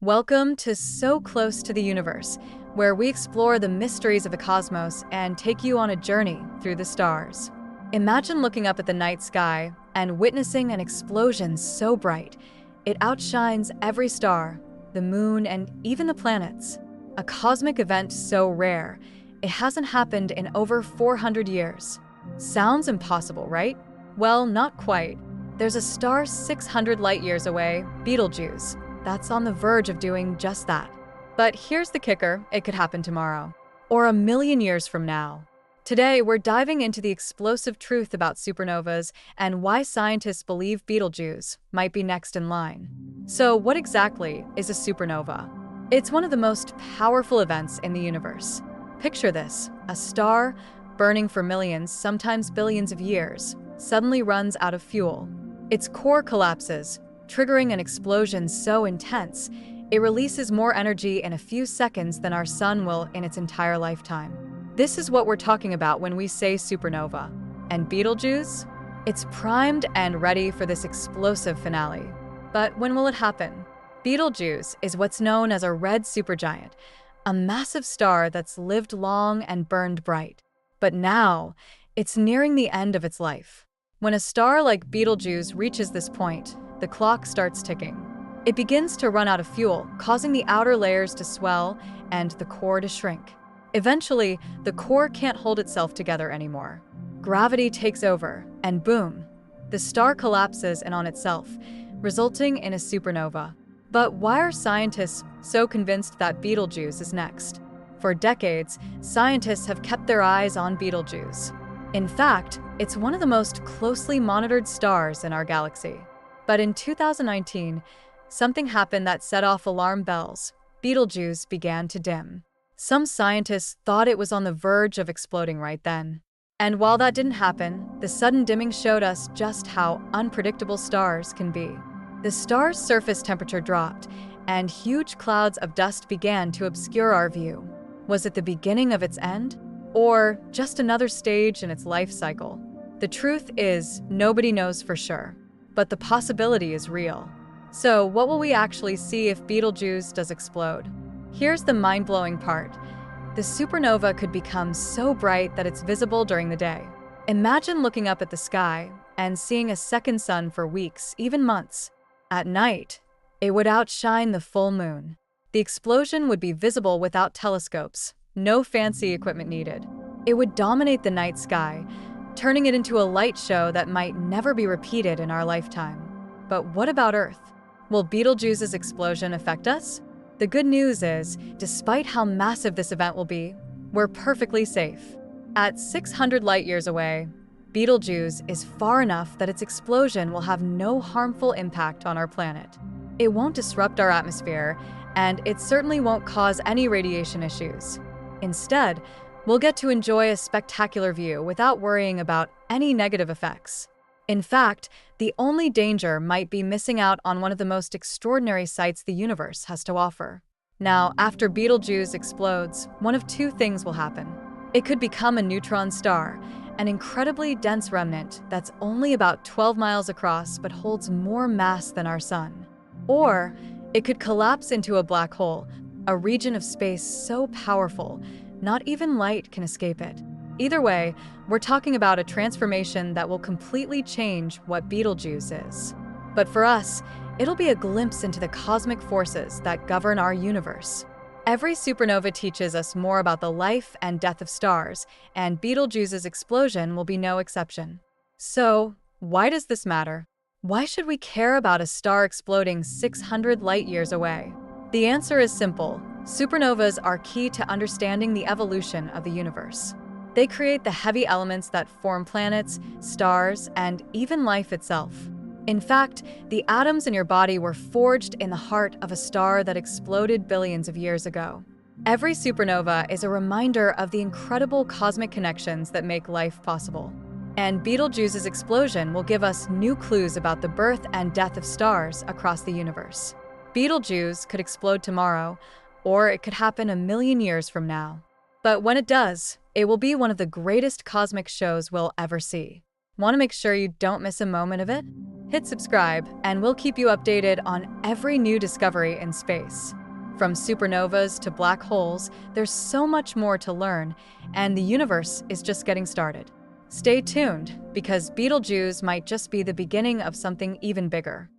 Welcome to So Close to the Universe, where we explore the mysteries of the cosmos and take you on a journey through the stars. Imagine looking up at the night sky and witnessing an explosion so bright it outshines every star, the moon, and even the planets. A cosmic event so rare, it hasn't happened in over 400 years. Sounds impossible, right? Well, not quite. There's a star 600 light years away, Betelgeuse, that's on the verge of doing just that. But here's the kicker, it could happen tomorrow, or a million years from now. Today, we're diving into the explosive truth about supernovas and why scientists believe Betelgeuse might be next in line. So, what exactly is a supernova? It's one of the most powerful events in the universe. Picture this, a star, burning for millions, sometimes billions of years, suddenly runs out of fuel. Its core collapses, triggering an explosion so intense, it releases more energy in a few seconds than our sun will in its entire lifetime. This is what we're talking about when we say supernova. And Betelgeuse? It's primed and ready for this explosive finale. But when will it happen? Betelgeuse is what's known as a red supergiant, a massive star that's lived long and burned bright. But now, it's nearing the end of its life. When a star like Betelgeuse reaches this point, the clock starts ticking. It begins to run out of fuel, causing the outer layers to swell and the core to shrink. Eventually, the core can't hold itself together anymore. Gravity takes over, and boom, the star collapses in on itself, resulting in a supernova. But why are scientists so convinced that Betelgeuse is next? For decades, scientists have kept their eyes on Betelgeuse. In fact, it's one of the most closely monitored stars in our galaxy. But in 2019, something happened that set off alarm bells. Betelgeuse began to dim. Some scientists thought it was on the verge of exploding right then. And while that didn't happen, the sudden dimming showed us just how unpredictable stars can be. The star's surface temperature dropped, and huge clouds of dust began to obscure our view. Was it the beginning of its end? Or just another stage in its life cycle? The truth is, nobody knows for sure. But the possibility is real. So, what will we actually see if Betelgeuse does explode? Here's the mind-blowing part. The supernova could become so bright that it's visible during the day. Imagine looking up at the sky and seeing a second sun for weeks, even months. At night, it would outshine the full moon. The explosion would be visible without telescopes, no fancy equipment needed. It would dominate the night sky, turning it into a light show that might never be repeated in our lifetime. But what about Earth? Will Betelgeuse's explosion affect us? The good news is, despite how massive this event will be, we're perfectly safe. At 600 light years away, Betelgeuse is far enough that its explosion will have no harmful impact on our planet. It won't disrupt our atmosphere, and it certainly won't cause any radiation issues. Instead, we'll get to enjoy a spectacular view without worrying about any negative effects. In fact, the only danger might be missing out on one of the most extraordinary sights the universe has to offer. Now, after Betelgeuse explodes, one of two things will happen. It could become a neutron star, an incredibly dense remnant that's only about 12 miles across but holds more mass than our sun. Or it could collapse into a black hole, a region of space so powerful, not even light can escape it. Either way, we're talking about a transformation that will completely change what Betelgeuse is. But for us, it'll be a glimpse into the cosmic forces that govern our universe. Every supernova teaches us more about the life and death of stars, and Betelgeuse's explosion will be no exception. So, why does this matter? Why should we care about a star exploding 600 light years away? The answer is simple. Supernovas are key to understanding the evolution of the universe. They create the heavy elements that form planets, stars, and even life itself. In fact, the atoms in your body were forged in the heart of a star that exploded billions of years ago. Every supernova is a reminder of the incredible cosmic connections that make life possible. And Betelgeuse's explosion will give us new clues about the birth and death of stars across the universe. Betelgeuse could explode tomorrow, or it could happen a million years from now. But when it does, it will be one of the greatest cosmic shows we'll ever see. Want to make sure you don't miss a moment of it? Hit subscribe, and we'll keep you updated on every new discovery in space. From supernovas to black holes, there's so much more to learn, and the universe is just getting started. Stay tuned, because Betelgeuse might just be the beginning of something even bigger.